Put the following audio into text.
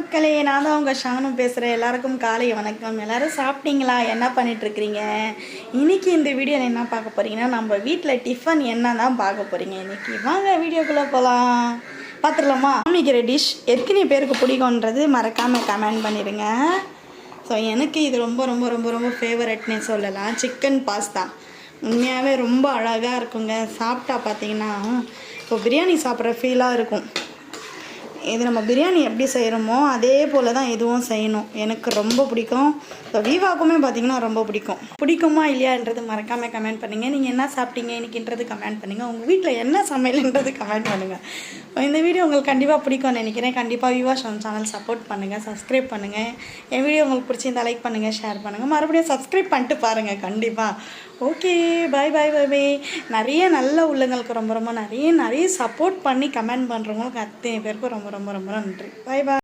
மக்களே, நான் தான் உங்கள் ஷானு பேசுகிறேன். எல்லாருக்கும் காலை வணக்கம். எல்லோரும் சாப்பிட்டீங்களா? என்ன பண்ணிகிட்ருக்கிறீங்க? இன்றைக்கி இந்த வீடியோவில் என்ன பார்க்க போகிறீங்கன்னா, நம்ம வீட்டில் டிஃபன் என்ன தான் பார்க்க போகிறீங்க இன்றைக்கி. வாங்க வீடியோக்குள்ளே போகலாம். பார்த்துடலாமா? காமிக்கிற டிஷ் எத்தனை பேருக்கு பிடிக்கும்ன்றது மறக்காமல் கமெண்ட் பண்ணிடுங்க. ஸோ எனக்கு இது ரொம்ப ரொம்ப ரொம்ப ரொம்ப ஃபேவரட்னே சொல்லலாம். சிக்கன் பாஸ்தா உண்மையாகவே ரொம்ப அழகாக இருக்குங்க. சாப்பிட்டா பார்த்தீங்கன்னா இப்போ பிரியாணி சாப்பிட்ற ஃபீலாக இருக்கும். இது நம்ம பிரியாணி எப்படி செய்கிறோமோ அதே போல் தான் எதுவும் செய்யணும். எனக்கு ரொம்ப பிடிக்கும். ஸோ வீவாக்குமே பார்த்திங்கன்னா ரொம்ப பிடிக்குமா இல்லையான்றது மறக்காமல் கமெண்ட் பண்ணுங்கள். நீங்கள் என்ன சாப்பிட்டீங்க இன்றைக்கின்றது கமெண்ட் பண்ணுங்கள். உங்கள் வீட்டில் என்ன சமையல்ன்றது கமெண்ட் பண்ணுங்கள். இந்த வீடியோ உங்களுக்கு கண்டிப்பாக பிடிக்கும்னு நினைக்கிறேன். கண்டிப்பாக விவா ஷான் சேனல் சப்போர்ட் பண்ணுங்கள், சப்ஸ்கிரைப் பண்ணுங்கள். என் வீடியோ உங்களுக்கு பிடிச்சிருந்தா லைக் பண்ணுங்கள், ஷேர் பண்ணுங்கள். மறுபடியும் சப்ஸ்கிரைப் பண்ணிட்டு பாருங்கள் கண்டிப்பாக. ஓகே, பாய் பாய் பாய் பாய். நிறைய நல்ல உள்ளங்களுக்கு ரொம்ப ரொம்ப நிறைய சப்போர்ட் பண்ணி கமெண்ட் பண்ணுறவங்களுக்கு அத்தனை பேருக்கும் ரொம்ப ரொம்ப ரொம்ப நன்றி. பாய் பாய்.